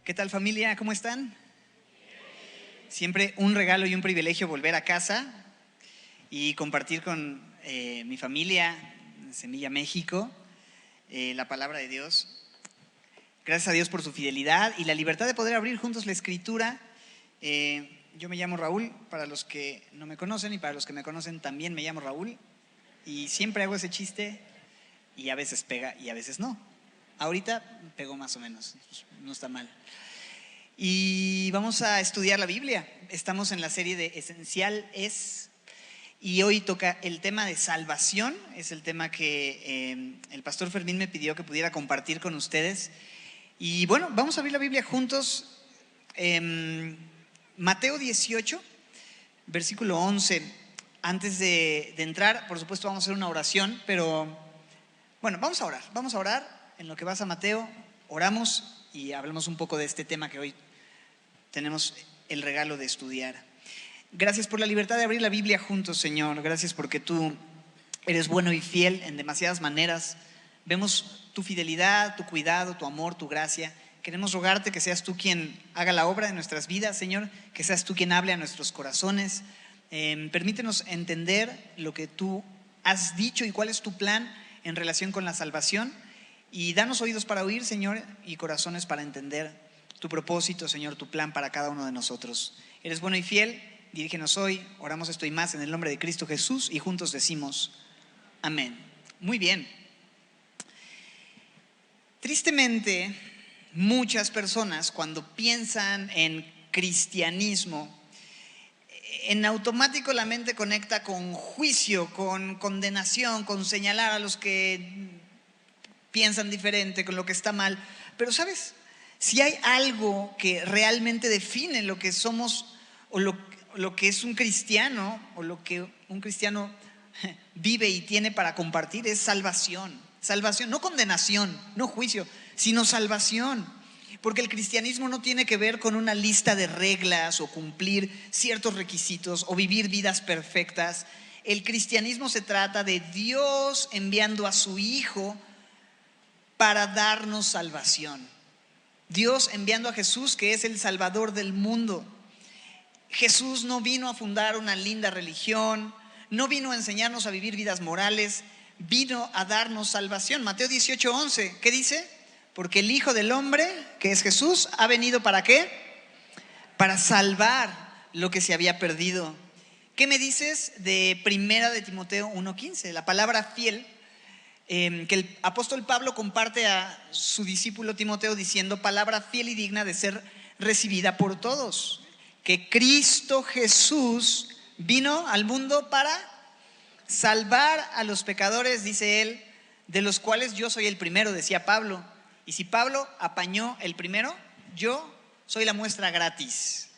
¿Qué tal, familia? ¿Cómo están? Siempre un regalo y un privilegio volver a casa y compartir con mi familia, Semilla México, la palabra de Dios. Gracias a Dios por su fidelidad y la libertad de poder abrir juntos la Escritura. Yo me llamo Raúl, para los que no me conocen, y para los que me conocen también me llamo Raúl. Y siempre hago ese chiste y a veces pega y a veces no. Ahorita pegó más o menos, no está mal. Y vamos a estudiar la Biblia. Estamos en la serie de Esencial es, y hoy toca el tema de salvación. Es el tema que el pastor Fermín me pidió que pudiera compartir con ustedes. Y bueno, vamos a abrir la Biblia juntos. Mateo 18, versículo 11. Antes de entrar, por supuesto, vamos a hacer una oración, pero bueno, vamos a orar. En lo que vas a Mateo, oramos y hablamos un poco de este tema que hoy tenemos el regalo de estudiar. Gracias por la libertad de abrir la Biblia juntos, Señor. Gracias porque tú eres bueno y fiel en demasiadas maneras. Vemos tu fidelidad, tu cuidado, tu amor, tu gracia. Queremos rogarte que seas tú quien haga la obra de nuestras vidas, Señor. Que seas tú quien hable a nuestros corazones. Permítenos entender lo que tú has dicho y cuál es tu plan en relación con la salvación. Y danos oídos para oír, Señor, y corazones para entender tu propósito, Señor, tu plan para cada uno de nosotros. Eres bueno y fiel, dirígenos hoy, oramos esto y más en el nombre de Cristo Jesús y juntos decimos amén. Muy bien. Tristemente, muchas personas cuando piensan en cristianismo, en automático la mente conecta con juicio, con condenación, con señalar a los que piensan diferente, con lo que está mal. Pero ¿sabes? Si hay algo que realmente define lo que somos o lo que es un cristiano, o lo que un cristiano vive y tiene para compartir, es salvación. Salvación, no condenación, no juicio, sino salvación. Porque el cristianismo no tiene que ver con una lista de reglas o cumplir ciertos requisitos o vivir vidas perfectas. El cristianismo se trata de Dios enviando a su Hijo para darnos salvación. Dios enviando a Jesús, que es el Salvador del mundo. Jesús no vino a fundar una linda religión, no vino a enseñarnos a vivir vidas morales, vino a darnos salvación. Mateo 18:11, ¿qué dice? Porque el Hijo del Hombre, que es Jesús, ha venido ¿para qué? Para salvar lo que se había perdido. ¿Qué me dices de Primera de Timoteo 1:15? La palabra fiel, que el apóstol Pablo comparte a su discípulo Timoteo diciendo: palabra fiel y digna de ser recibida por todos, que Cristo Jesús vino al mundo para salvar a los pecadores, dice él, de los cuales yo soy el primero, decía Pablo. Y si Pablo apañó el primero, yo soy la muestra gratis.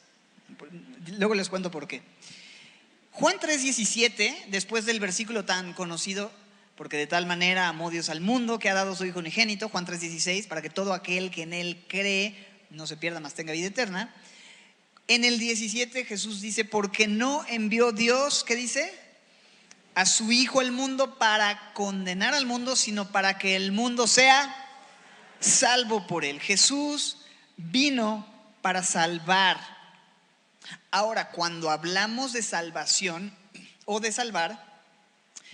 Luego les cuento por qué. Juan 3:17, después del versículo tan conocido: porque de tal manera amó Dios al mundo que ha dado a su Hijo unigénito, Juan 3:16, para que todo aquel que en Él cree no se pierda, mas tenga vida eterna. En el 17 Jesús dice: porque no envió Dios, ¿qué dice? A su Hijo al mundo para condenar al mundo, sino para que el mundo sea salvo por Él. Jesús vino para salvar. Ahora, cuando hablamos de salvación o de salvar,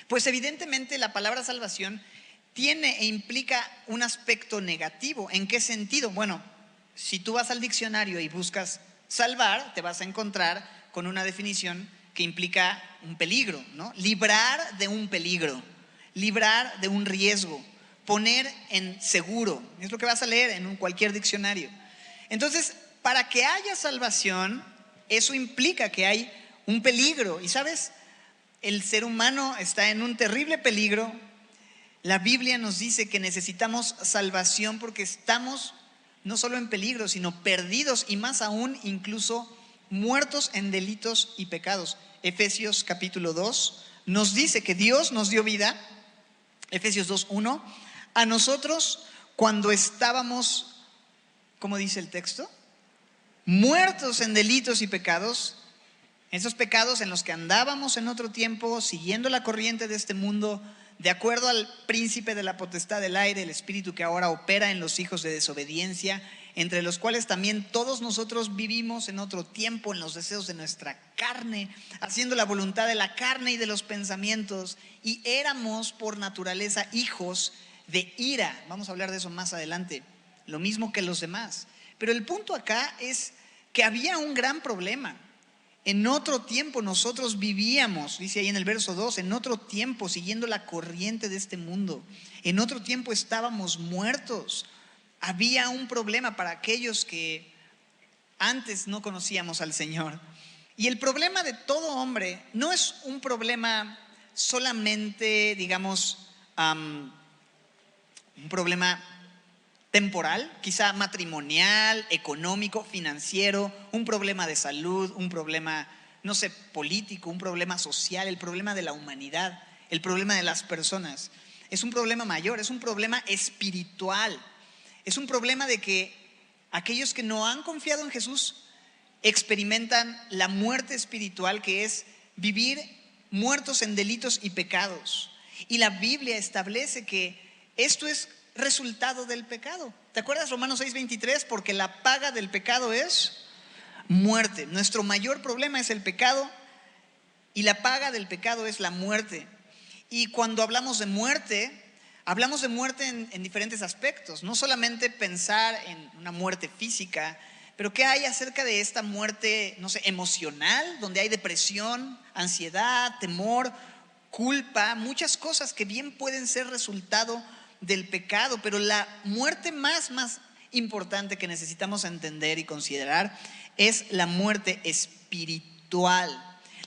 pues evidentemente la palabra salvación tiene e implica un aspecto negativo. ¿En qué sentido? Bueno, si tú vas al diccionario y buscas salvar, te vas a encontrar con una definición que implica un peligro, ¿no? Librar de un peligro, librar de un riesgo, poner en seguro. Es lo que vas a leer en cualquier diccionario. Entonces, para que haya salvación, eso implica que hay un peligro. Y ¿sabes? El ser humano está en un terrible peligro. La Biblia nos dice que necesitamos salvación porque estamos no solo en peligro, sino perdidos, y más aún incluso muertos en delitos y pecados. Efesios capítulo 2 nos dice que Dios nos dio vida, Efesios 2:1, a nosotros cuando estábamos, ¿cómo dice el texto? Muertos en delitos y pecados. Esos pecados en los que andábamos en otro tiempo, siguiendo la corriente de este mundo, de acuerdo al príncipe de la potestad del aire, el espíritu que ahora opera en los hijos de desobediencia, entre los cuales también todos nosotros vivimos en otro tiempo en los deseos de nuestra carne, haciendo la voluntad de la carne y de los pensamientos, y éramos por naturaleza hijos de ira. Vamos a hablar de eso más adelante, lo mismo que los demás. Pero el punto acá es que había un gran problema. En otro tiempo nosotros vivíamos, dice ahí en el verso 2, en otro tiempo siguiendo la corriente de este mundo. En otro tiempo estábamos muertos. Había un problema para aquellos que antes no conocíamos al Señor. Y el problema de todo hombre no es un problema solamente, digamos, un problema temporal, quizá matrimonial, económico, financiero, un problema de salud, un problema, no sé, político, un problema social, el problema de la humanidad, el problema de las personas. Es un problema mayor, es un problema espiritual. Es un problema de que aquellos que no han confiado en Jesús experimentan la muerte espiritual, que es vivir muertos en delitos y pecados. Y la Biblia establece que esto es resultado del pecado. ¿Te acuerdas Romanos 6:23? Porque la paga del pecado es muerte. Nuestro mayor problema es el pecado y la paga del pecado es la muerte. Y cuando hablamos de muerte en diferentes aspectos. No solamente pensar en una muerte física, pero ¿qué hay acerca de esta muerte, no sé, emocional? Donde hay depresión, ansiedad, temor, culpa, muchas cosas que bien pueden ser resultado del pecado. Pero la muerte más importante que necesitamos entender y considerar es la muerte espiritual.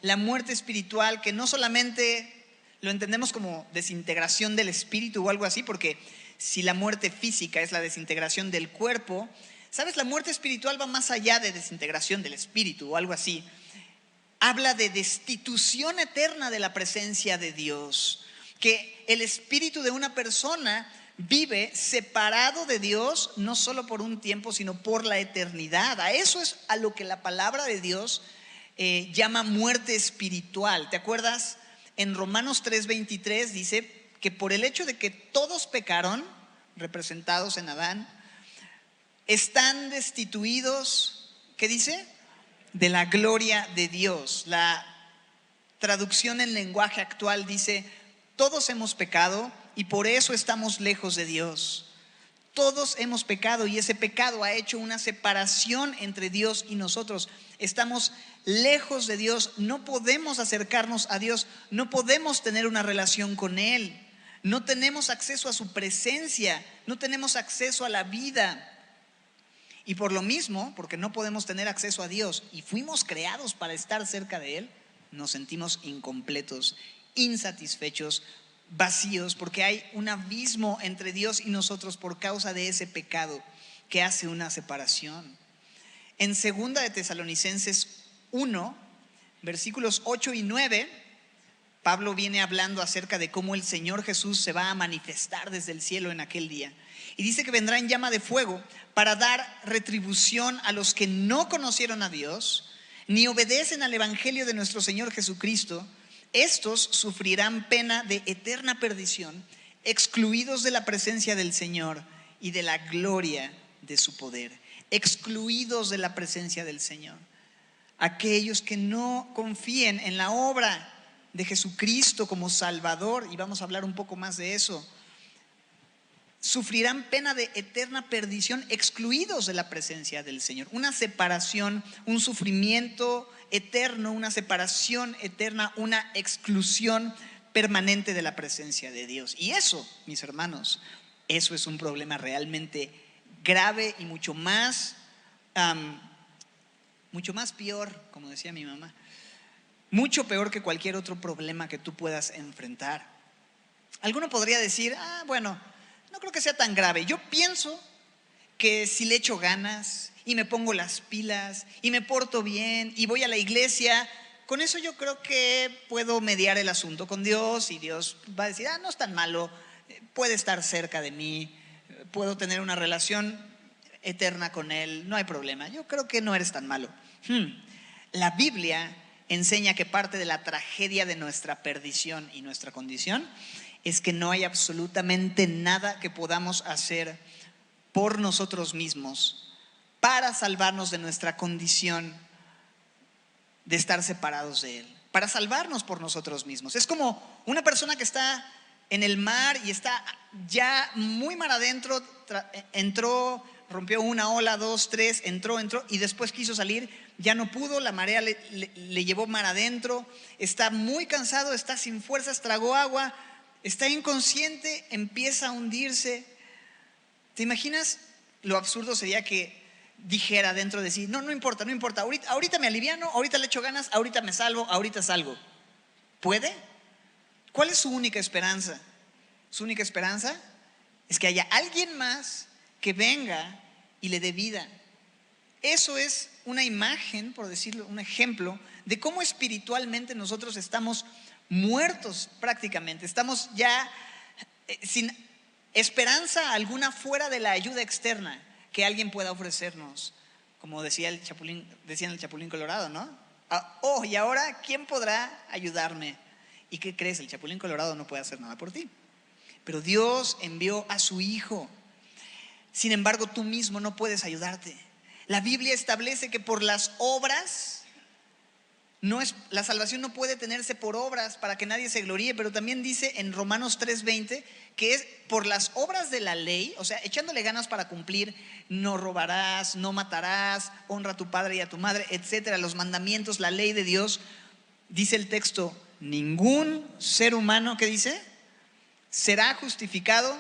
La muerte espiritual, que no solamente lo entendemos como desintegración del espíritu o algo así, porque si la muerte física es la desintegración del cuerpo, ¿sabes? La muerte espiritual va más allá de desintegración del espíritu o algo así. Habla de destitución eterna de la presencia de Dios, que el espíritu de una persona vive separado de Dios, no solo por un tiempo, sino por la eternidad. A eso es a lo que la palabra de Dios llama muerte espiritual. ¿Te acuerdas? En Romanos 3:23 dice que por el hecho de que todos pecaron, representados en Adán, están destituidos, ¿qué dice? De la gloria de Dios. La traducción en lenguaje actual dice: todos hemos pecado y por eso estamos lejos de Dios. Todos hemos pecado y ese pecado ha hecho una separación entre Dios y nosotros. Estamos lejos de Dios, no podemos acercarnos a Dios, no podemos tener una relación con Él, no tenemos acceso a su presencia, no tenemos acceso a la vida. Y por lo mismo, porque no podemos tener acceso a Dios y fuimos creados para estar cerca de Él, nos sentimos incompletos, insatisfechos, vacíos, porque hay un abismo entre Dios y nosotros por causa de ese pecado que hace una separación. En 2 de Tesalonicenses 1, versículos 8 y 9, Pablo viene hablando acerca de cómo el Señor Jesús se va a manifestar desde el cielo en aquel día. Y dice que vendrá en llama de fuego para dar retribución a los que no conocieron a Dios, ni obedecen al evangelio de nuestro Señor Jesucristo. Estos sufrirán pena de eterna perdición, excluidos de la presencia del Señor y de la gloria de su poder. Excluidos de la presencia del Señor. Aquellos que no confíen en la obra de Jesucristo como Salvador, y vamos a hablar un poco más de eso, sufrirán pena de eterna perdición, excluidos de la presencia del Señor. Una separación, un sufrimiento eterno, una separación eterna, una exclusión permanente de la presencia de Dios. Y eso, mis hermanos, eso es un problema realmente grave y mucho más peor, como decía mi mamá, mucho peor que cualquier otro problema que tú puedas enfrentar. Alguno podría decir: bueno, no creo que sea tan grave. Yo pienso que si le echo ganas y me pongo las pilas y me porto bien y voy a la iglesia, con eso yo creo que puedo mediar el asunto con Dios y Dios va a decir: no es tan malo, puede estar cerca de mí, puedo tener una relación eterna con Él, no hay problema, yo creo que no eres tan malo. La Biblia enseña que parte de la tragedia de nuestra perdición y nuestra condición es que no hay absolutamente nada que podamos hacer por nosotros mismos para salvarnos de nuestra condición de estar separados de Él, para salvarnos por nosotros mismos. Es como una persona que está en el mar y está ya muy mar adentro, entró, rompió una ola, dos, tres, entró y después quiso salir, ya no pudo, la marea le llevó mar adentro, está muy cansado, está sin fuerzas, tragó agua, está inconsciente, empieza a hundirse. ¿Te imaginas? Lo absurdo sería que dijera dentro de sí, no importa, ahorita me aliviano, ahorita le echo ganas, ahorita me salvo, ahorita salgo. ¿Puede? ¿Cuál es su única esperanza? Su única esperanza es que haya alguien más que venga y le dé vida. Eso es una imagen, por decirlo, un ejemplo de cómo espiritualmente nosotros estamos muertos prácticamente. Estamos ya sin esperanza alguna fuera de la ayuda externa que alguien pueda ofrecernos. Como decía decía en el Chapulín Colorado, ¿no? Y ahora, ¿quién podrá ayudarme? ¿Y qué crees? El Chapulín Colorado no puede hacer nada por ti. Pero Dios envió a su Hijo. Sin embargo, tú mismo no puedes ayudarte. La Biblia establece que por las obras, la salvación no puede tenerse por obras para que nadie se gloríe, pero también dice en Romanos 3:20 que es por las obras de la ley, o sea, echándole ganas para cumplir, no robarás, no matarás, honra a tu padre y a tu madre, etcétera, los mandamientos, la ley de Dios. Dice el texto, ningún ser humano, ¿qué dice? Será justificado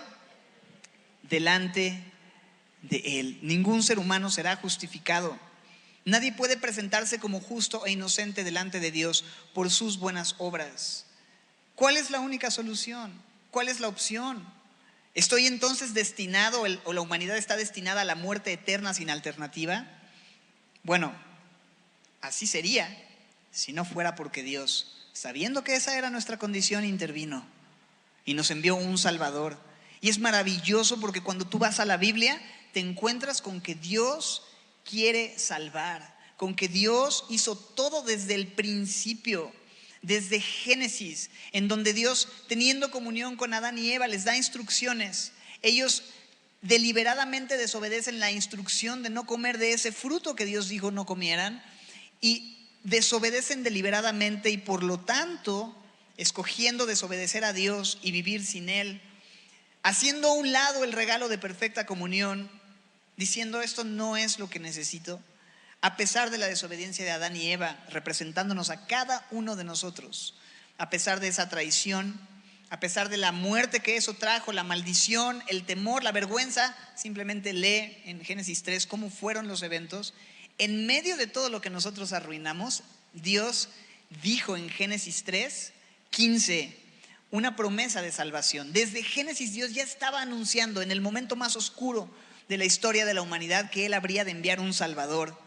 delante de Él. Ningún ser humano será justificado. Nadie puede presentarse como justo e inocente delante de Dios por sus buenas obras. ¿Cuál es la única solución? ¿Cuál es la opción? ¿Estoy entonces destinado o la humanidad está destinada a la muerte eterna sin alternativa? Bueno, así sería si no fuera porque Dios, sabiendo que esa era nuestra condición, intervino y nos envió un Salvador. Y es maravilloso porque cuando tú vas a la Biblia te encuentras con que Dios quiere salvar, con que Dios hizo todo desde el principio, desde Génesis, en donde Dios, teniendo comunión con Adán y Eva, les da instrucciones. Ellos deliberadamente desobedecen la instrucción de no comer de ese fruto que Dios dijo no comieran, y desobedecen deliberadamente, y por lo tanto, escogiendo desobedecer a Dios y vivir sin Él, haciendo a un lado el regalo de perfecta comunión, diciendo esto no es lo que necesito, a pesar de la desobediencia de Adán y Eva, representándonos a cada uno de nosotros, a pesar de esa traición, a pesar de la muerte que eso trajo, la maldición, el temor, la vergüenza. Simplemente lee en Génesis 3 cómo fueron los eventos. En medio de todo lo que nosotros arruinamos, Dios dijo en Génesis 3:15 una promesa de salvación. Desde Génesis Dios ya estaba anunciando en el momento más oscuro de la historia de la humanidad que Él habría de enviar un Salvador.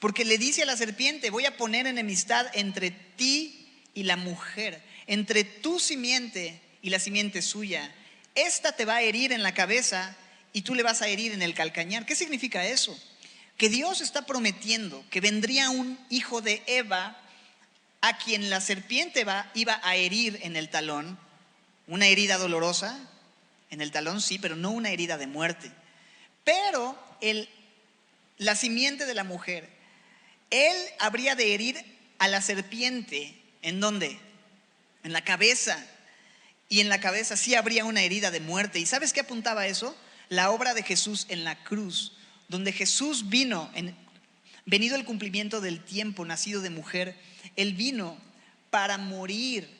Porque le dice a la serpiente, voy a poner enemistad entre ti y la mujer, entre tu simiente y la simiente suya. Esta te va a herir en la cabeza y tú le vas a herir en el calcañar. ¿Qué significa eso? Que Dios está prometiendo que vendría un hijo de Eva a quien la serpiente iba a herir en el talón. Una herida dolorosa en el talón, sí, pero no una herida de muerte. Pero la simiente de la mujer, él habría de herir a la serpiente. ¿En dónde? En la cabeza. Y en la cabeza sí habría una herida de muerte. ¿Y sabes qué apuntaba eso? La obra de Jesús en la cruz, donde Jesús venido el cumplimiento del tiempo, nacido de mujer, Él vino para morir.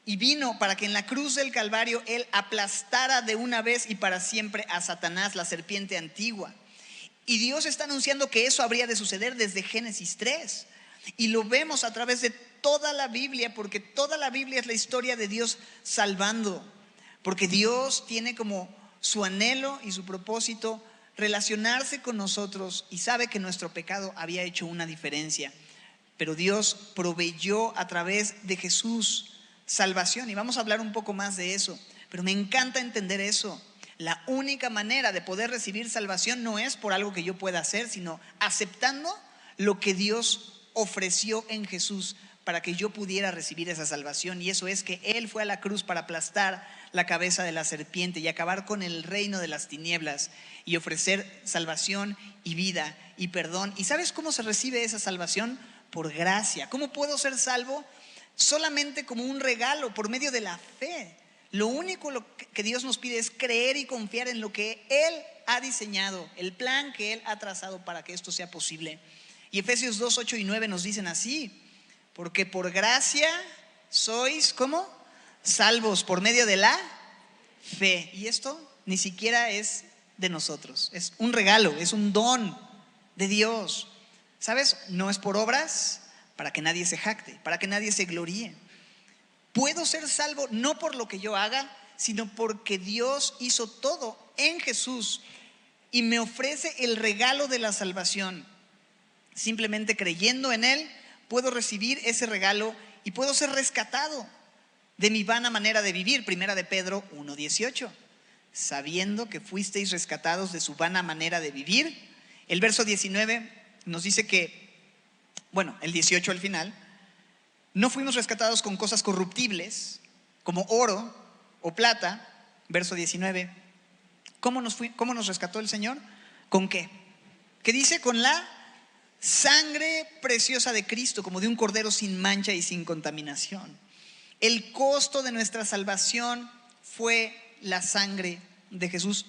Y vino para que en la cruz del Calvario Él aplastara de una vez y para siempre a Satanás, la serpiente antigua. Y Dios está anunciando que eso habría de suceder desde Génesis 3. Y lo vemos a través de toda la Biblia, porque toda la Biblia es la historia de Dios salvando. Porque Dios tiene como su anhelo y su propósito relacionarse con nosotros y sabe que nuestro pecado había hecho una diferencia. Pero Dios proveyó a través de Jesús salvación, y vamos a hablar un poco más de eso. Pero me encanta entender eso. La única manera de poder recibir salvación no es por algo que yo pueda hacer, sino aceptando lo que Dios ofreció en Jesús para que yo pudiera recibir esa salvación. Y eso es que Él fue a la cruz para aplastar la cabeza de la serpiente y acabar con el reino de las tinieblas y ofrecer salvación y vida y perdón. ¿Y sabes cómo se recibe esa salvación? Por gracia. ¿Cómo puedo ser salvo? Solamente como un regalo, por medio de la fe. Lo único que Dios nos pide es creer y confiar en lo que Él ha diseñado, el plan que Él ha trazado para que esto sea posible. Y Efesios 2, 8 y 9 nos dicen así: porque por gracia sois, ¿cómo? Salvos por medio de la fe. Y esto ni siquiera es de nosotros, es un regalo, es un don de Dios. ¿Sabes? No es por obras para que nadie se jacte, para que nadie se gloríe. Puedo ser salvo no por lo que yo haga, sino porque Dios hizo todo en Jesús y me ofrece el regalo de la salvación. Simplemente creyendo en Él, puedo recibir ese regalo y puedo ser rescatado de mi vana manera de vivir. Primera de Pedro 1:18. Sabiendo que fuisteis rescatados de su vana manera de vivir. El verso 19 nos dice que, el 18 al final, no fuimos rescatados con cosas corruptibles, como oro o plata. Verso 19. ¿Cómo nos rescató el Señor? ¿Con qué? ¿Qué dice? Con la sangre preciosa de Cristo, como de un cordero sin mancha y sin contaminación. El costo de nuestra salvación fue la sangre de Jesús.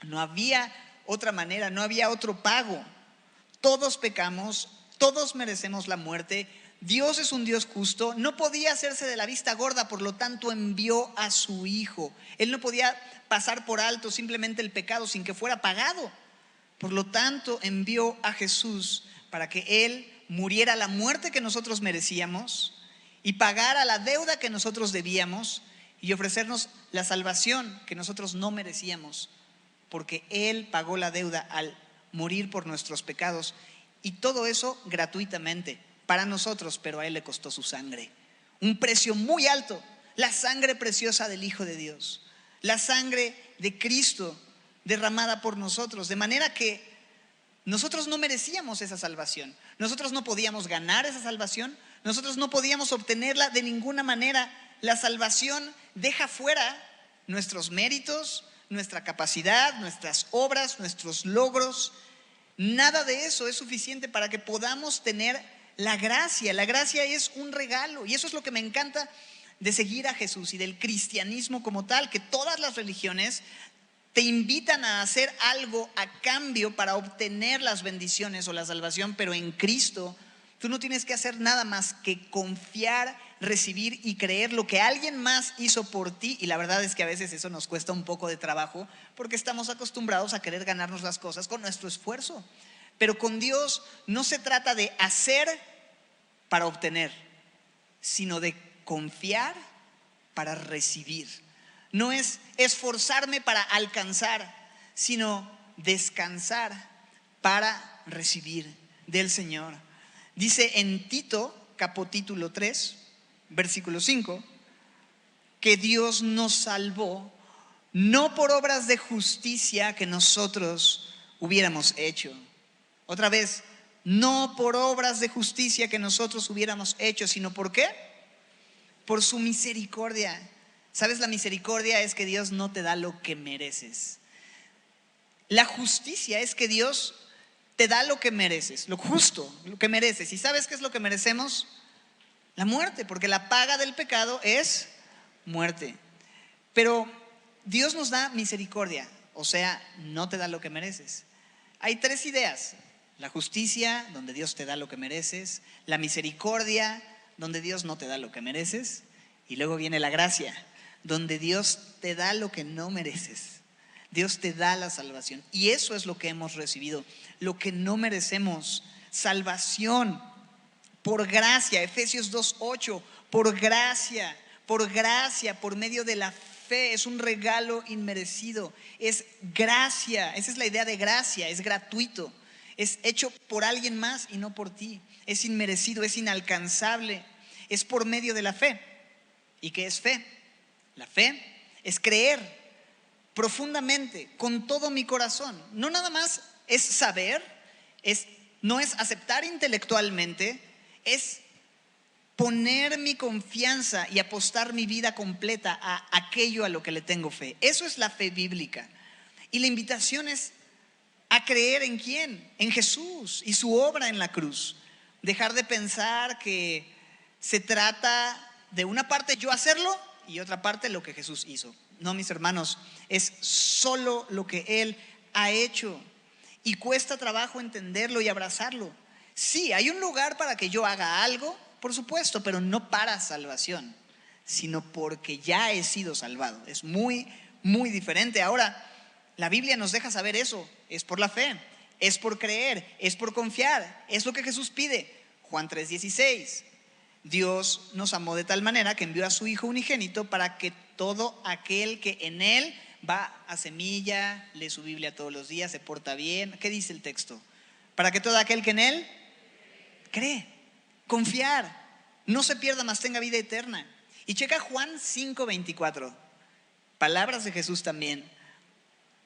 No había otra manera, no había otro pago. Todos pecamos, todos merecemos la muerte. Dios es un Dios justo, no podía hacerse de la vista gorda, por lo tanto envió a su Hijo. Él no podía pasar por alto simplemente el pecado sin que fuera pagado. Por lo tanto envió a Jesús para que Él muriera la muerte que nosotros merecíamos y pagara la deuda que nosotros debíamos y ofrecernos la salvación que nosotros no merecíamos, porque Él pagó la deuda al morir por nuestros pecados, y todo eso gratuitamente para nosotros, pero a Él le costó su sangre, un precio muy alto, la sangre preciosa del Hijo de Dios, la sangre de Cristo derramada por nosotros, de manera que nosotros no merecíamos esa salvación, nosotros no podíamos ganar esa salvación, nosotros no podíamos obtenerla de ninguna manera. La salvación deja fuera nuestros méritos, nuestra capacidad, nuestras obras, nuestros logros. Nada de eso es suficiente para que podamos tener la gracia. La gracia es un regalo, y eso es lo que me encanta de seguir a Jesús y del cristianismo como tal, que todas las religiones te invitan a hacer algo a cambio para obtener las bendiciones o la salvación, pero en Cristo tú no tienes que hacer nada más que confiar, recibir y creer lo que alguien más hizo por ti. Y la verdad es que a veces eso nos cuesta un poco de trabajo, porque estamos acostumbrados a querer ganarnos las cosas con nuestro esfuerzo. Pero con Dios no se trata de hacer para obtener, sino de confiar para recibir. No es esforzarme para alcanzar, sino descansar para recibir del Señor. Dice en Tito, capítulo 3, versículo 5, que Dios nos salvó no por obras de justicia que nosotros hubiéramos hecho. Otra vez, no por obras de justicia que nosotros hubiéramos hecho, sino ¿por qué? Por su misericordia. ¿Sabes? La misericordia es que Dios no te da lo que mereces. La justicia es que Dios te da lo que mereces, lo justo, lo que mereces. ¿Y sabes qué es lo que merecemos? La muerte, porque la paga del pecado es muerte. Pero Dios nos da misericordia, o sea, no te da lo que mereces. Hay tres ideas: la justicia, donde Dios te da lo que mereces; la misericordia, donde Dios no te da lo que mereces; y luego viene la gracia, donde Dios te da lo que no mereces. Dios te da la salvación, y eso es lo que hemos recibido, lo que no merecemos: salvación por gracia. Efesios 2:8, por gracia, por medio de la fe. Es un regalo inmerecido, es gracia. Esa es la idea de gracia, es gratuito, es hecho por alguien más y no por ti, es inmerecido, es inalcanzable, es por medio de la fe. ¿Y qué es fe? La fe es creer profundamente, con todo mi corazón. No nada más es saber, no es aceptar intelectualmente, es poner mi confianza y apostar mi vida completa a aquello a lo que le tengo fe. Eso es la fe bíblica. Y la invitación es a creer ¿en quién? En Jesús y su obra en la cruz. Dejar de pensar que se trata de una parte yo hacerlo y otra parte lo que Jesús hizo. No, mis hermanos, es solo lo que Él ha hecho y cuesta trabajo entenderlo y abrazarlo. Sí, hay un lugar para que yo haga algo, por supuesto, pero no para salvación, sino porque ya he sido salvado. Es muy, muy diferente. Ahora, la Biblia nos deja saber eso. Es por la fe, es por creer, es por confiar. Es lo que Jesús pide. Juan 3:16. Dios nos amó de tal manera que envió a su Hijo unigénito para que todo aquel que en Él va a semilla, lee su Biblia todos los días, se porta bien. ¿Qué dice el texto? Para que todo aquel que en Él cree, confiar, no se pierda, mas tenga vida eterna. Y checa Juan 5:24. Palabras de Jesús también.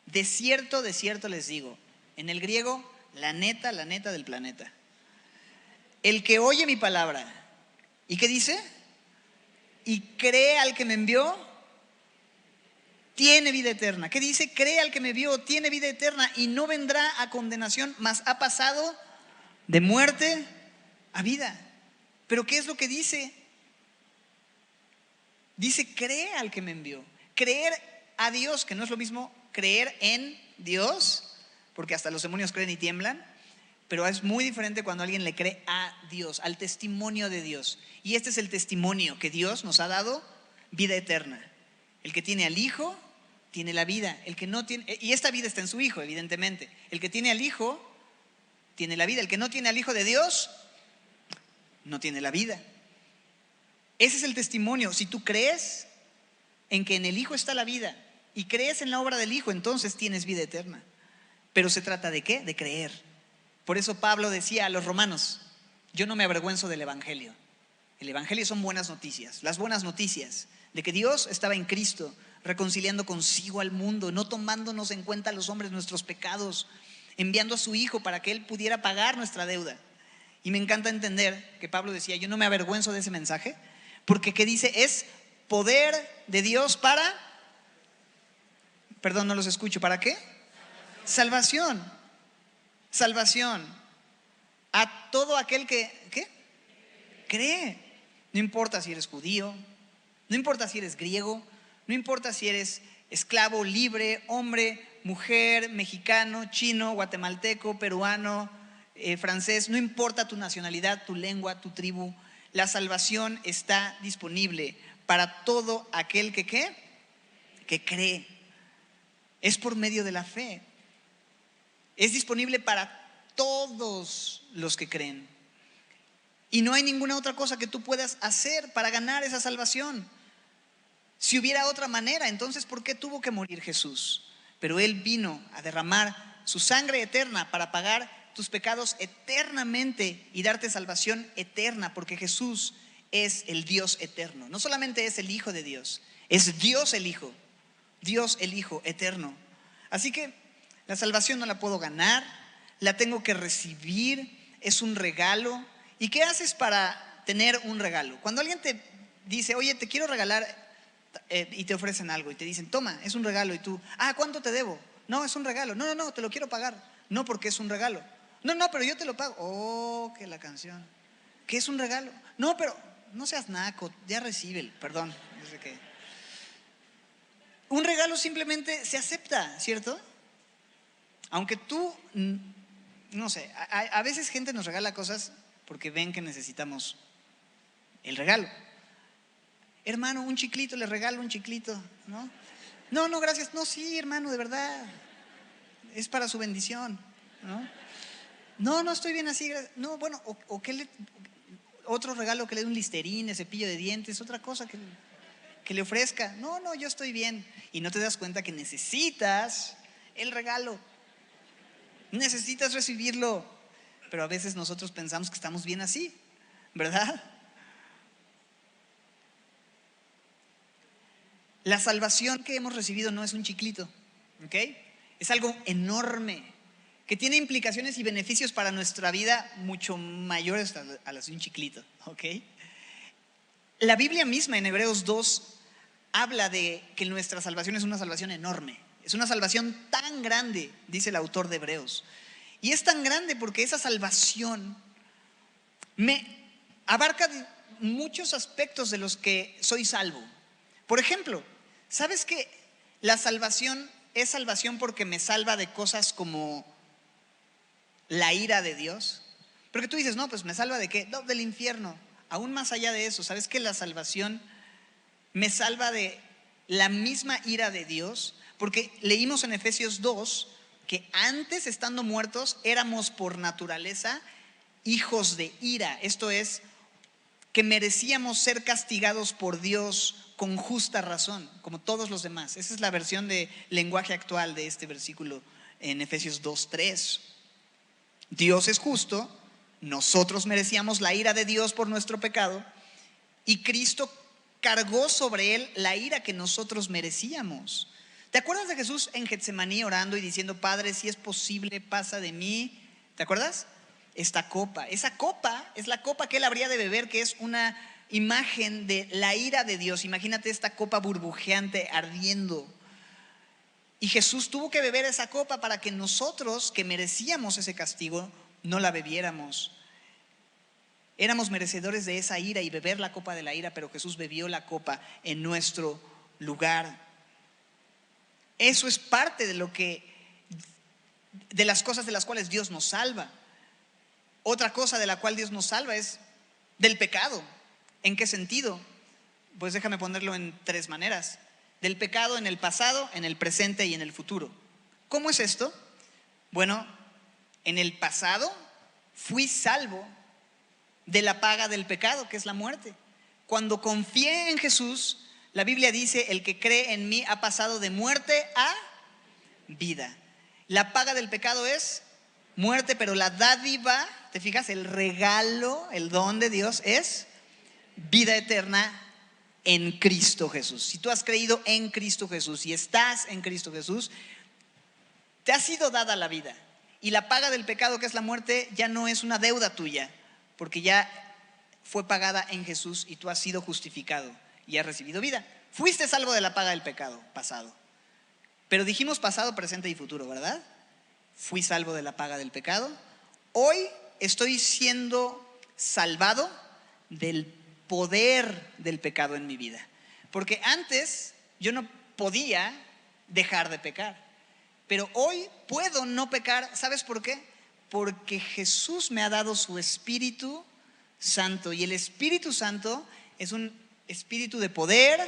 De cierto les digo. En el griego, la neta del planeta. El que oye mi palabra, ¿y qué dice? Y cree al que me envió, tiene vida eterna. ¿Qué dice? Cree al que me envió, tiene vida eterna y no vendrá a condenación, mas ha pasado de muerte a vida. ¿Pero qué es lo que dice? Dice, cree al que me envió. Creer a Dios, que no es lo mismo creer en Dios, porque hasta los demonios creen y tiemblan, pero es muy diferente cuando alguien le cree a Dios, al testimonio de Dios. Y este es el testimonio que Dios nos ha dado, vida eterna. El que tiene al Hijo, tiene la vida. El que no tiene, y esta vida está en su Hijo, evidentemente. El que tiene al Hijo, tiene la vida. El que no tiene al Hijo de Dios, no tiene la vida. Ese es el testimonio. Si tú crees en que en el Hijo está la vida y crees en la obra del Hijo, entonces tienes vida eterna. Pero se trata ¿de qué? De creer. Por eso Pablo decía a los romanos, yo no me avergüenzo del Evangelio. El Evangelio son buenas noticias, las buenas noticias de que Dios estaba en Cristo, reconciliando consigo al mundo, no tomándonos en cuenta a los hombres nuestros pecados, enviando a su Hijo para que Él pudiera pagar nuestra deuda. Y me encanta entender que Pablo decía, yo no me avergüenzo de ese mensaje, porque ¿qué dice? Es poder de Dios para, perdón, no los escucho, ¿para qué? Salvación. Salvación a todo aquel que, ¿qué? Cree. No importa si eres judío, no importa si eres griego, no importa si eres esclavo, libre, hombre, mujer, mexicano, chino, guatemalteco, peruano, francés, no importa tu nacionalidad, tu lengua, tu tribu, la salvación está disponible para todo aquel que ¿qué? Que cree. Es por medio de la fe. Es disponible para todos los que creen. Y no hay ninguna otra cosa que tú puedas hacer para ganar esa salvación. Si hubiera otra manera, entonces ¿por qué tuvo que morir Jesús? Pero Él vino a derramar su sangre eterna para pagar tus pecados eternamente y darte salvación eterna, porque Jesús es el Dios eterno. No solamente es el Hijo de Dios, es Dios el Hijo eterno. Así que la salvación no la puedo ganar, la tengo que recibir, es un regalo. ¿Y qué haces para tener un regalo? Cuando alguien te dice, oye, te quiero regalar, y te ofrecen algo y te dicen, toma, es un regalo, y tú, ¿cuánto te debo? No, es un regalo. No, te lo quiero pagar. No, porque es un regalo. No, pero yo te lo pago. Oh, que la canción. ¿Qué es un regalo? No, pero no seas naco, ya recibe, perdón, no sé qué. Un regalo simplemente se acepta, ¿cierto? Aunque tú, no sé, a veces gente nos regala cosas porque ven que necesitamos el regalo. Hermano, un chiclito, le regalo un chiclito, ¿no? No, gracias. No, sí, hermano, de verdad. Es para su bendición, ¿no? No, estoy bien así. No, bueno, o que otro regalo que le dé un Listerine, cepillo de dientes, otra cosa que le ofrezca. No, yo estoy bien. Y no te das cuenta que necesitas el regalo. Necesitas recibirlo. Pero a veces nosotros pensamos que estamos bien así, ¿verdad? La salvación que hemos recibido no es un chiclito, ¿ok? Es algo enorme que tiene implicaciones y beneficios para nuestra vida mucho mayores a las de un chiclito, ¿ok? La Biblia misma en Hebreos 2 habla de que nuestra salvación es una salvación enorme. Es una salvación tan grande, dice el autor de Hebreos. Y es tan grande porque esa salvación me abarca muchos aspectos de los que soy salvo. Por ejemplo, ¿sabes que la salvación es salvación porque me salva de cosas como la ira de Dios? Porque tú dices, no, pues me salva de qué? No, del infierno. Aún más allá de eso, ¿sabes que la salvación me salva de la misma ira de Dios? Porque leímos en Efesios 2 que antes, estando muertos, éramos por naturaleza hijos de ira. Esto es, que merecíamos ser castigados por Dios con justa razón, como todos los demás. Esa es la versión de lenguaje actual de este versículo en Efesios 2:3. Dios es justo, nosotros merecíamos la ira de Dios por nuestro pecado, y Cristo cargó sobre él la ira que nosotros merecíamos. ¿Te acuerdas de Jesús en Getsemaní orando y diciendo, Padre, si es posible, pasa de mí? ¿Te acuerdas? Esta copa, esa copa es la copa que él habría de beber, que es una imagen de la ira de Dios. Imagínate esta copa burbujeante ardiendo. Y Jesús tuvo que beber esa copa para que nosotros, que merecíamos ese castigo, no la bebiéramos. Éramos merecedores de esa ira y beber la copa de la ira, pero Jesús bebió la copa en nuestro lugar. Eso es parte de las cosas de las cuales Dios nos salva. Otra cosa de la cual Dios nos salva es del pecado. ¿En qué sentido? Pues déjame ponerlo en 3 maneras. Del pecado en el pasado, en el presente y en el futuro. ¿Cómo es esto? Bueno, en el pasado fui salvo de la paga del pecado, que es la muerte. Cuando confié en Jesús, la Biblia dice, el que cree en mí ha pasado de muerte a vida. La paga del pecado es muerte, pero la dádiva, ¿te fijas? El regalo, el don de Dios es vida eterna en Cristo Jesús. Si tú has creído en Cristo Jesús y estás en Cristo Jesús, te ha sido dada la vida. Y la paga del pecado, que es la muerte, ya no es una deuda tuya, porque ya fue pagada en Jesús y tú has sido justificado y has recibido vida. Fuiste salvo de la paga del pecado pasado. Pero dijimos pasado, presente y futuro, ¿verdad? Fui salvo de la paga del pecado. Hoy estoy siendo salvado del poder del pecado en mi vida. Porque antes yo no podía dejar de pecar. Pero hoy puedo no pecar. ¿Sabes por qué? Porque Jesús me ha dado su Espíritu Santo. Y el Espíritu Santo es un espíritu de poder,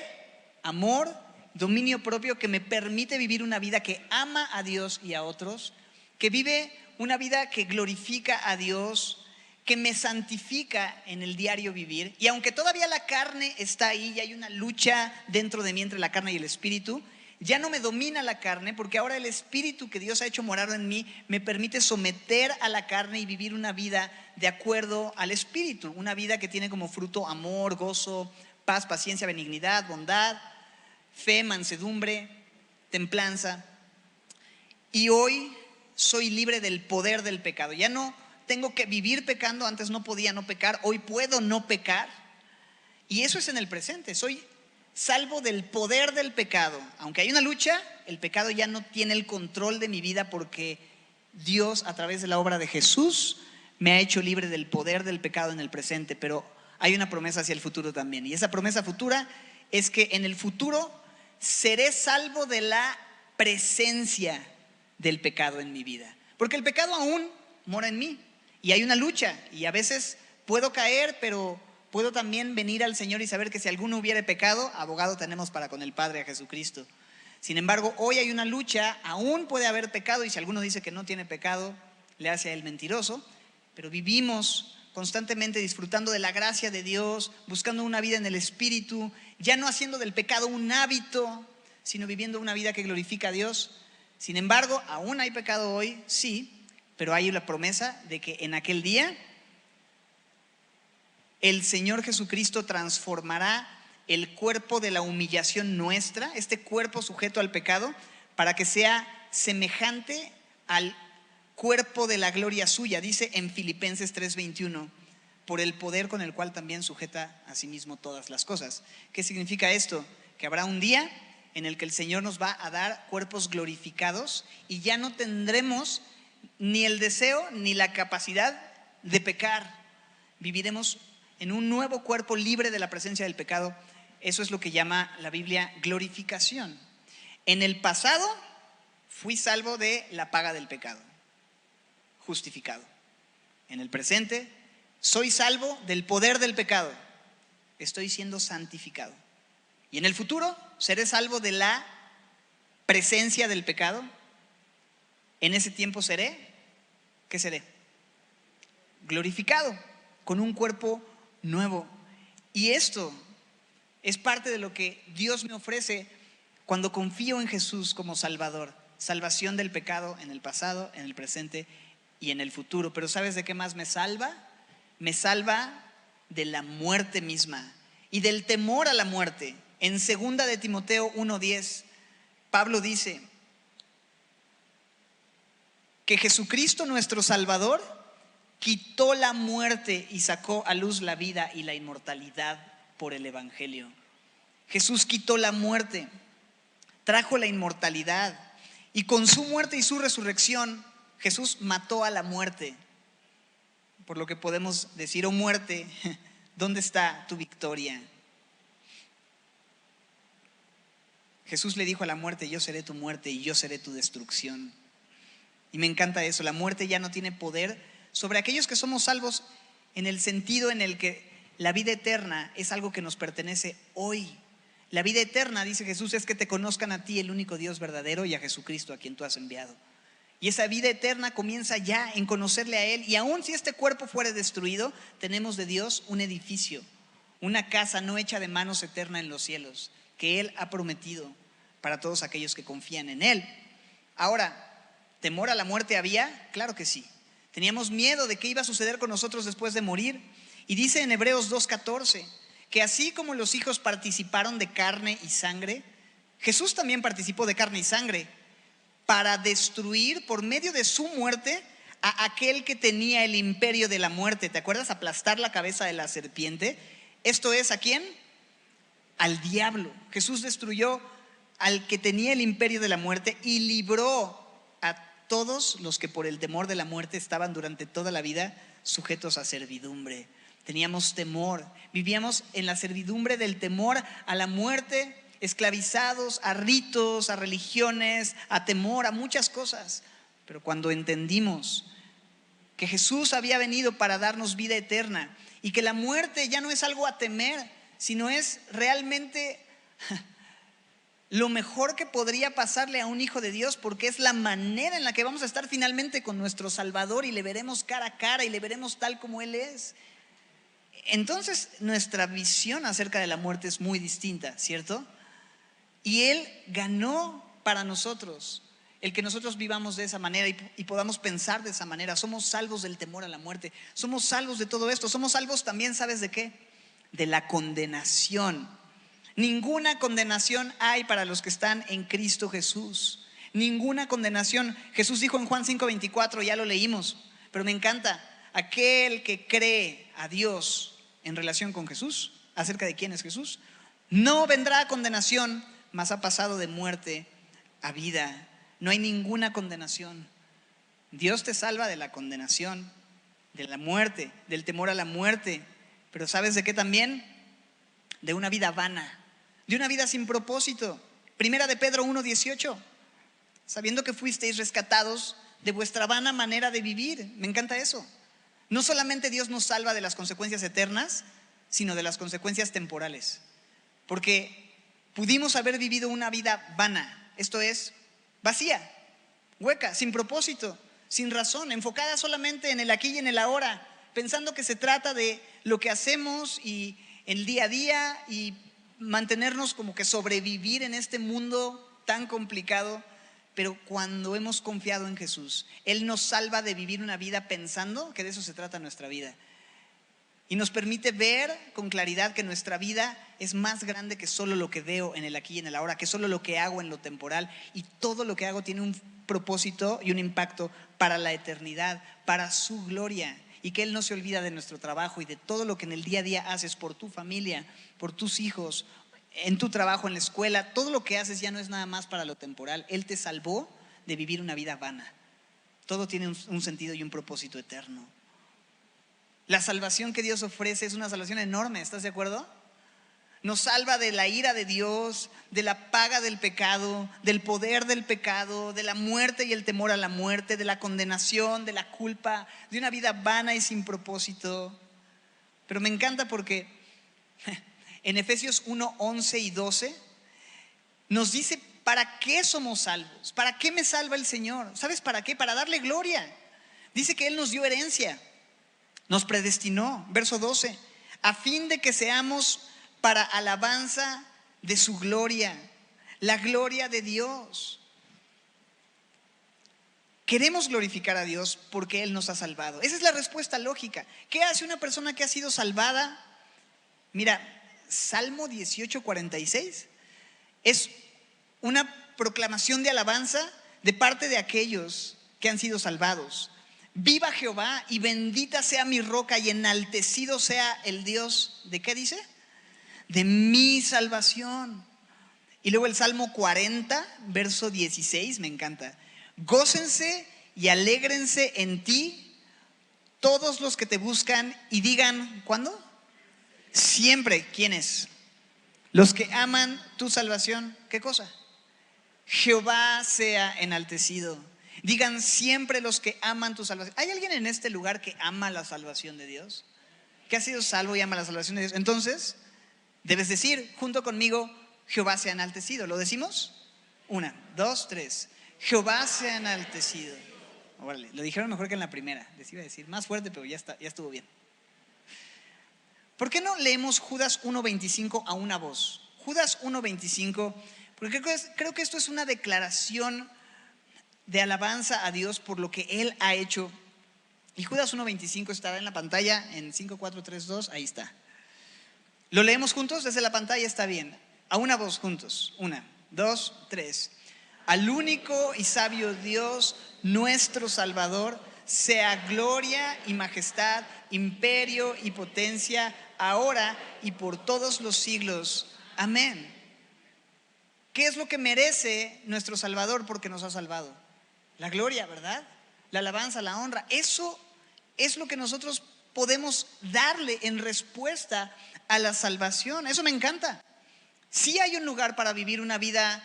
amor, dominio propio, que me permite vivir una vida que ama a Dios y a otros, que vive una vida que glorifica a Dios, que me santifica en el diario vivir. Y aunque todavía la carne está ahí y hay una lucha dentro de mí entre la carne y el espíritu, ya no me domina la carne, porque ahora el espíritu que Dios ha hecho morar en mí me permite someter a la carne y vivir una vida de acuerdo al espíritu, una vida que tiene como fruto amor, gozo, paz, paciencia, benignidad, bondad, fe, mansedumbre, templanza. Y hoy soy libre del poder del pecado. Ya no tengo que vivir pecando. Antes no podía no pecar, hoy puedo no pecar. Y eso es en el presente. Soy salvo del poder del pecado. Aunque hay una lucha, el pecado ya no tiene el control de mi vida, porque Dios, a través de la obra de Jesús, me ha hecho libre del poder del pecado en el presente. Pero hay una promesa hacia el futuro también. Y esa promesa futura es que en el futuro seré salvo de la presencia del pecado en mi vida. Porque el pecado aún mora en mí. Y hay una lucha. Y a veces puedo caer, pero puedo también venir al Señor y saber que si alguno hubiere pecado, abogado tenemos para con el Padre, a Jesucristo. Sin embargo, hoy hay una lucha, aún puede haber pecado, y si alguno dice que no tiene pecado, le hace a él mentiroso. Pero vivimos constantemente disfrutando de la gracia de Dios, buscando una vida en el Espíritu, ya no haciendo del pecado un hábito, sino viviendo una vida que glorifica a Dios. Sin embargo, aún hay pecado hoy, sí, pero hay la promesa de que en aquel día el Señor Jesucristo transformará el cuerpo de la humillación nuestra, este cuerpo sujeto al pecado, para que sea semejante al cuerpo de la gloria suya. Dice en Filipenses 3:21, por el poder con el cual también sujeta a sí mismo todas las cosas. ¿Qué significa esto? Que habrá un día en el que el Señor nos va a dar cuerpos glorificados y ya no tendremos ni el deseo ni la capacidad de pecar. Viviremos en un nuevo cuerpo libre de la presencia del pecado. Eso es lo que llama la Biblia glorificación. En el pasado fui salvo de la paga del pecado, justificado. En el presente soy salvo del poder del pecado, estoy siendo santificado. Y en el futuro seré salvo de la presencia del pecado. En ese tiempo seré, ¿qué seré? Glorificado, con un cuerpo nuevo. Y esto es parte de lo que Dios me ofrece cuando confío en Jesús como Salvador. Salvación del pecado en el pasado, en el presente y en el futuro. Pero ¿sabes de qué más me salva? Me salva de la muerte misma y del temor a la muerte. En 2 de Timoteo 1:10, Pablo dice que Jesucristo nuestro Salvador quitó la muerte y sacó a luz la vida y la inmortalidad por el Evangelio. Jesús quitó la muerte, trajo la inmortalidad, y con su muerte y su resurrección Jesús mató a la muerte. Por lo que podemos decir: oh muerte, ¿dónde está tu victoria? Jesús le dijo a la muerte: yo seré tu muerte y yo seré tu destrucción. Y me encanta eso, la muerte ya no tiene poder sobre aquellos que somos salvos, en el sentido en el que la vida eterna es algo que nos pertenece hoy. La vida eterna, dice Jesús, es que te conozcan a ti, el único Dios verdadero, y a Jesucristo a quien tú has enviado. Y esa vida eterna comienza ya en conocerle a Él. Y aun si este cuerpo fuera destruido, tenemos de Dios un edificio, una casa no hecha de manos, eterna en los cielos, que Él ha prometido para todos aquellos que confían en Él. Ahora, ¿temor a la muerte había? Claro que sí. Teníamos miedo de qué iba a suceder con nosotros después de morir. Y dice en Hebreos 2:14 que así como los hijos participaron de carne y sangre, Jesús también participó de carne y sangre para destruir por medio de su muerte a aquel que tenía el imperio de la muerte. ¿Te acuerdas? Aplastar la cabeza de la serpiente. Esto es, ¿a quién? Al diablo. Jesús destruyó al que tenía el imperio de la muerte y libró a todos los que por el temor de la muerte estaban durante toda la vida sujetos a servidumbre. Teníamos temor, vivíamos en la servidumbre del temor a la muerte, esclavizados a ritos, a religiones, a temor, a muchas cosas. Pero cuando entendimos que Jesús había venido para darnos vida eterna y que la muerte ya no es algo a temer, sino es realmente lo mejor que podría pasarle a un hijo de Dios, porque es la manera en la que vamos a estar finalmente con nuestro Salvador y le veremos cara a cara y le veremos tal como Él es. Entonces nuestra visión acerca de la muerte es muy distinta, ¿cierto? Y Él ganó para nosotros el que nosotros vivamos de esa manera y podamos pensar de esa manera. Somos salvos del temor a la muerte, somos salvos de todo esto, somos salvos también, ¿sabes de qué? De la condenación. Ninguna condenación hay para los que están en Cristo Jesús. Ninguna condenación. Jesús dijo en Juan 5:24, ya lo leímos, pero me encanta: aquel que cree a Dios en relación con Jesús, acerca de quién es Jesús, no vendrá a condenación, mas ha pasado de muerte a vida. No hay ninguna condenación. Dios te salva de la condenación, de la muerte, del temor a la muerte. Pero ¿sabes de qué también? De una vida vana, de una vida sin propósito. Primera de Pedro 1:18, sabiendo que fuisteis rescatados de vuestra vana manera de vivir. Me encanta eso. No solamente Dios nos salva de las consecuencias eternas, sino de las consecuencias temporales. Porque pudimos haber vivido una vida vana, esto es, vacía, hueca, sin propósito, sin razón, enfocada solamente en el aquí y en el ahora, pensando que se trata de lo que hacemos y el día a día y mantenernos como que sobrevivir en este mundo tan complicado. Pero cuando hemos confiado en Jesús, Él nos salva de vivir una vida pensando que de eso se trata nuestra vida. Y nos permite ver con claridad que nuestra vida es más grande que solo lo que veo en el aquí y en el ahora, que solo lo que hago en lo temporal. Y todo lo que hago tiene un propósito y un impacto para la eternidad, para su gloria. y que Él no se olvida de nuestro trabajo y de todo lo que en el día a día haces por tu familia, por tus hijos, en tu trabajo, en la escuela. Todo lo que haces ya no es nada más para lo temporal. Él te salvó de vivir una vida vana. Todo tiene un sentido y un propósito eterno. La salvación que Dios ofrece es una salvación enorme, ¿estás de acuerdo? Nos salva de la ira de Dios, de la paga del pecado, del poder del pecado, de la muerte y el temor a la muerte, de la condenación, de la culpa, de una vida vana y sin propósito. Pero me encanta porque en Efesios 1, 11 y 12 nos dice para qué somos salvos, para qué me salva el Señor. ¿Sabes para qué? Para darle gloria. Dice que Él nos dio herencia, nos predestinó, verso 12, a fin de que seamos para alabanza de su gloria, la gloria de Dios. Queremos glorificar a Dios porque Él nos ha salvado. Esa es la respuesta lógica. ¿Qué hace una persona que ha sido salvada? Mira, Salmo 18:46 es una proclamación de alabanza de parte de aquellos que han sido salvados. Viva Jehová y bendita sea mi roca y enaltecido sea el Dios. ¿De qué dice? De mi salvación. Y luego el Salmo 40, verso 16, me encanta. Gócense y alégrense en ti todos los que te buscan y digan, ¿cuándo? Siempre. ¿Quiénes? Los que aman tu salvación. ¿Qué cosa? Jehová sea enaltecido. Digan siempre los que aman tu salvación. ¿Hay alguien en este lugar que ama la salvación de Dios? ¿Que ha sido salvo y ama la salvación de Dios? Entonces debes decir junto conmigo, Jehová sea enaltecido. ¿Lo decimos? 1, 2, 3. Jehová sea enaltecido. Órale, lo dijeron mejor que en la primera. Les iba a decir más fuerte, pero ya estuvo bien. ¿Por qué no leemos Judas 1:25 a una voz? Judas 1:25, porque creo que esto es una declaración de alabanza a Dios por lo que Él ha hecho. Y Judas 1:25 estará en la pantalla en 5, 4, 3, 2, ahí está. ¿Lo leemos juntos? Desde la pantalla está bien. A una voz juntos. 1, 2, 3. Al único y sabio Dios, nuestro Salvador, sea gloria y majestad, imperio y potencia, ahora y por todos los siglos. Amén. ¿Qué es lo que merece nuestro Salvador porque nos ha salvado? La gloria, ¿verdad? La alabanza, la honra. Eso es lo que nosotros podemos darle en respuesta a la salvación. Eso me encanta. Sí hay un lugar para vivir una vida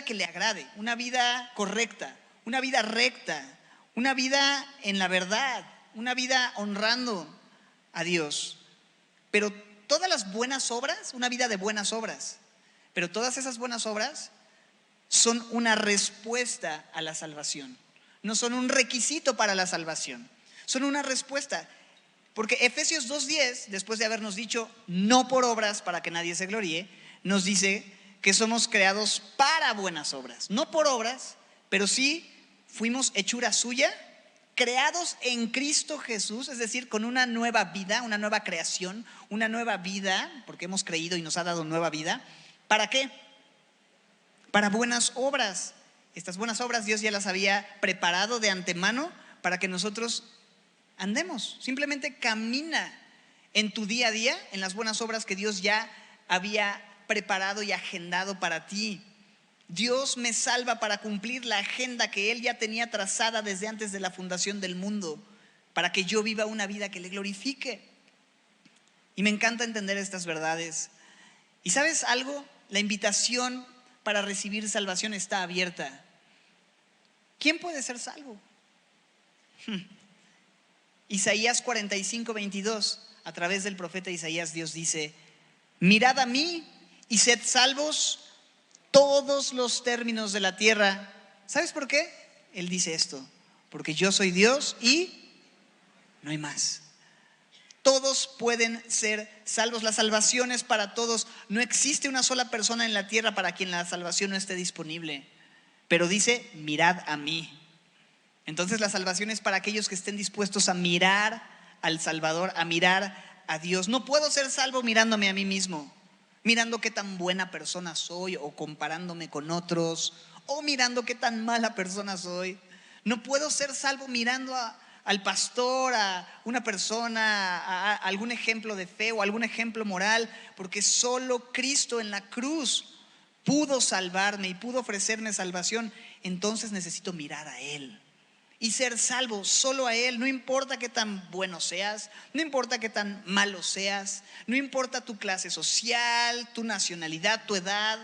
que le agrade, una vida correcta, una vida recta, una vida en la verdad, una vida honrando a Dios. Pero todas las buenas obras, una vida de buenas obras, pero todas esas buenas obras son una respuesta a la salvación. No son un requisito para la salvación, son una respuesta. Porque Efesios 2:10, después de habernos dicho no por obras para que nadie se gloríe, nos dice que somos creados para buenas obras. No por obras, pero sí fuimos hechura suya, creados en Cristo Jesús, es decir, con una nueva vida, una nueva creación, una nueva vida, porque hemos creído y nos ha dado nueva vida. ¿Para qué? Para buenas obras. Estas buenas obras Dios ya las había preparado de antemano para que nosotros andemos. Simplemente camina en tu día a día, en las buenas obras que Dios ya había preparado y agendado para ti. Dios me salva para cumplir la agenda que Él ya tenía trazada desde antes de la fundación del mundo, para que yo viva una vida que le glorifique. Y me encanta entender estas verdades. ¿Y sabes algo? La invitación para recibir salvación está abierta. ¿Quién puede ser salvo? Isaías 45:22, a través del profeta Isaías, Dios dice: mirad a mí y sed salvos todos los términos de la tierra. ¿Sabes por qué? Él dice esto: porque yo soy Dios y no hay más. Todos pueden ser salvos. La salvación es para todos. No existe una sola persona en la tierra para quien la salvación no esté disponible. Pero dice: mirad a mí. Entonces la salvación es para aquellos que estén dispuestos a mirar al Salvador, a mirar a Dios. No puedo ser salvo mirándome a mí mismo, mirando qué tan buena persona soy, o comparándome con otros, o mirando qué tan mala persona soy. No puedo ser salvo mirando a al pastor, a una persona, a algún ejemplo de fe o algún ejemplo moral, porque solo Cristo en la cruz pudo salvarme y pudo ofrecerme salvación. Entonces necesito mirar a Él y ser salvo solo a Él. No importa qué tan bueno seas, no importa qué tan malo seas, no importa tu clase social, tu nacionalidad, tu edad,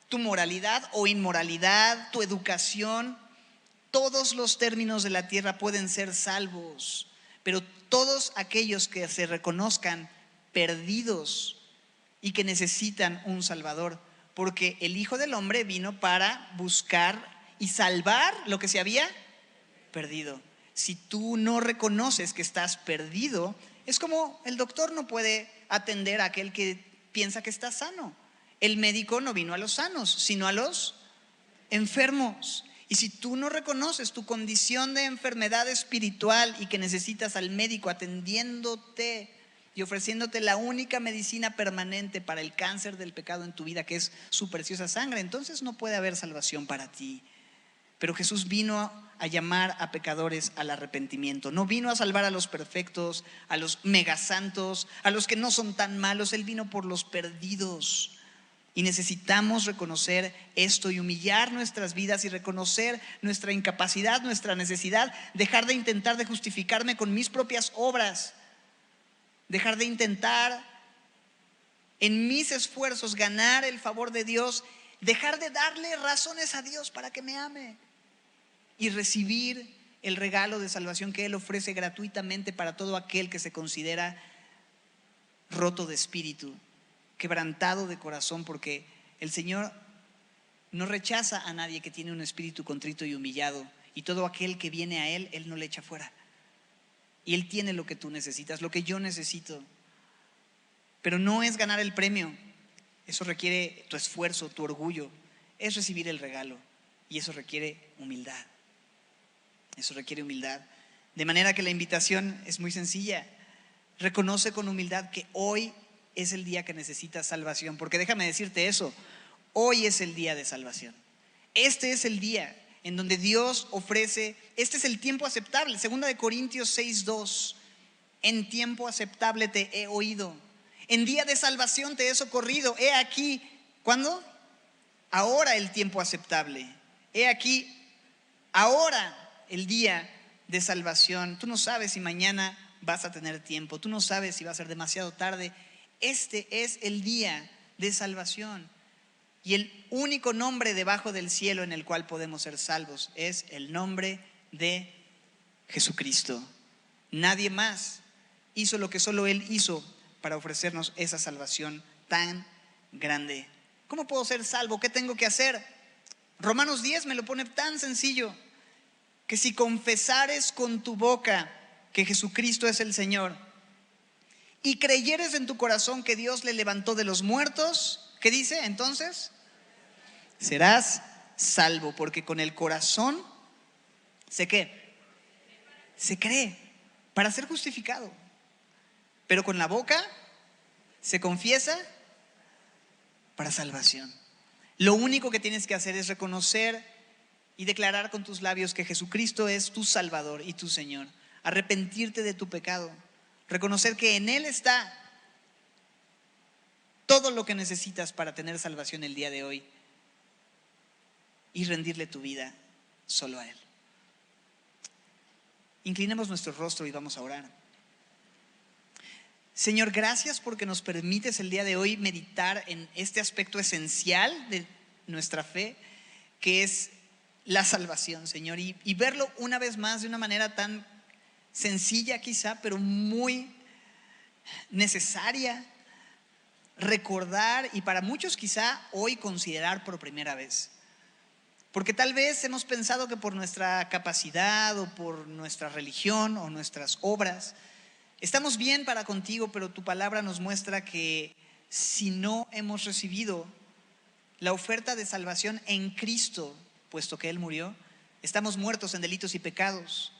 tu moralidad o inmoralidad, tu educación. Todos los términos de la tierra pueden ser salvos, pero todos aquellos que se reconozcan perdidos y que necesitan un Salvador, porque el Hijo del Hombre vino para buscar y salvar lo que se había perdido. Si tú no reconoces que estás perdido, es como el doctor no puede atender a aquel que piensa que está sano. El médico no vino a los sanos, sino a los enfermos. Y si tú no reconoces tu condición de enfermedad espiritual y que necesitas al médico atendiéndote y ofreciéndote la única medicina permanente para el cáncer del pecado en tu vida, que es su preciosa sangre, entonces no puede haber salvación para ti. Pero Jesús vino a llamar a pecadores al arrepentimiento. No vino a salvar a los perfectos, a los megasantos, a los que no son tan malos. Él vino por los perdidos. Y necesitamos reconocer esto y humillar nuestras vidas y reconocer nuestra incapacidad, nuestra necesidad, dejar de intentar de justificarme con mis propias obras, dejar de intentar en mis esfuerzos ganar el favor de Dios, dejar de darle razones a Dios para que me ame y recibir el regalo de salvación que Él ofrece gratuitamente para todo aquel que se considera roto de espíritu, quebrantado de corazón, porque el Señor no rechaza a nadie que tiene un espíritu contrito y humillado, y todo aquel que viene a Él, Él no le echa fuera. Y Él tiene lo que tú necesitas, lo que yo necesito. Pero no es ganar el premio, eso requiere tu esfuerzo, tu orgullo, es recibir el regalo, y eso requiere humildad. Eso requiere humildad. De manera que la invitación es muy sencilla. Reconoce con humildad que hoy es el día que necesitas salvación, porque déjame decirte eso, hoy es el día de salvación. Este es el día en donde Dios ofrece, este es el tiempo aceptable. 2 Corintios 6:2, en tiempo aceptable te he oído, en día de salvación te he socorrido. He aquí, ¿cuándo? Ahora el tiempo aceptable. He aquí, ahora el día de salvación. Tú no sabes si mañana vas a tener tiempo, tú no sabes si va a ser demasiado tarde. Este es el día de salvación. Y el único nombre debajo del cielo en el cual podemos ser salvos es el nombre de Jesucristo. Nadie más hizo lo que solo Él hizo para ofrecernos esa salvación tan grande. ¿Cómo puedo ser salvo? ¿Qué tengo que hacer? Romanos 10 me lo pone tan sencillo, que si confesares con tu boca que Jesucristo es el Señor y creyeres en tu corazón que Dios le levantó de los muertos, ¿qué dice? Entonces serás salvo, porque con el corazón ¿se qué? Se cree para ser justificado, pero con la boca se confiesa para salvación. Lo único que tienes que hacer es reconocer y declarar con tus labios que Jesucristo es tu Salvador y tu Señor. Arrepentirte de tu pecado, reconocer que en Él está todo lo que necesitas para tener salvación el día de hoy y rendirle tu vida solo a Él. Inclinemos nuestro rostro y vamos a orar. Señor, gracias porque nos permites el día de hoy meditar en este aspecto esencial de nuestra fe, que es la salvación, Señor, y verlo una vez más de una manera tan sencilla quizá, pero muy necesaria, recordar y para muchos quizá hoy considerar por primera vez. Porque tal vez hemos pensado que por nuestra capacidad o por nuestra religión o nuestras obras estamos bien para contigo, pero tu palabra nos muestra que si no hemos recibido la oferta de salvación en Cristo, puesto que Él murió, estamos muertos en delitos y pecados.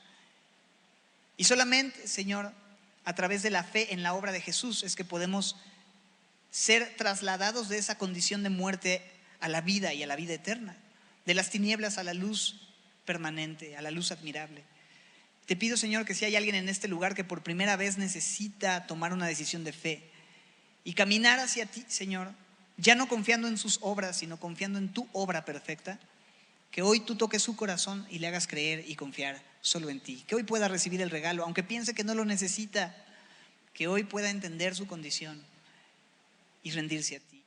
Y solamente, Señor, a través de la fe en la obra de Jesús es que podemos ser trasladados de esa condición de muerte a la vida y a la vida eterna, de las tinieblas a la luz permanente, a la luz admirable. Te pido, Señor, que si hay alguien en este lugar que por primera vez necesita tomar una decisión de fe y caminar hacia ti, Señor, ya no confiando en sus obras, sino confiando en tu obra perfecta, que hoy tú toques su corazón y le hagas creer y confiar solo en ti. Que hoy pueda recibir el regalo, aunque piense que no lo necesita, que hoy pueda entender su condición y rendirse a ti.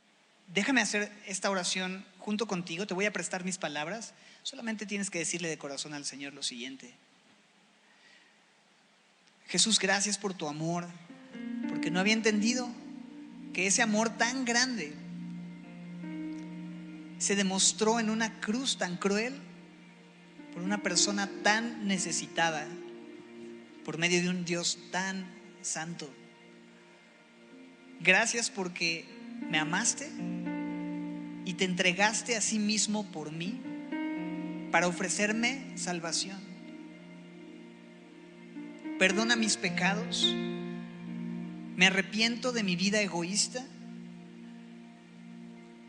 Déjame hacer esta oración junto contigo, te voy a prestar mis palabras, solamente tienes que decirle de corazón al Señor lo siguiente. Jesús, gracias por tu amor, porque no había entendido que ese amor tan grande se demostró en una cruz tan cruel por una persona tan necesitada, por medio de un Dios tan santo. Gracias porque me amaste y te entregaste a sí mismo por mí para ofrecerme salvación. Perdona mis pecados, me arrepiento de mi vida egoísta,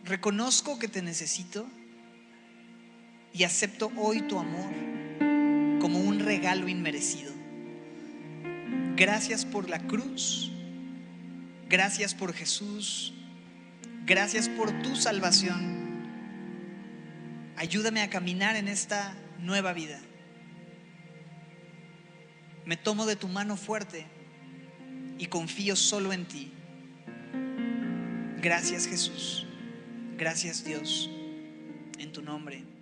reconozco que te necesito y acepto hoy tu amor como un regalo inmerecido. Gracias por la cruz, gracias por Jesús, gracias por tu salvación. Ayúdame a caminar en esta nueva vida. Me tomo de tu mano fuerte y confío solo en ti. Gracias, Jesús. Gracias, Dios, en tu nombre.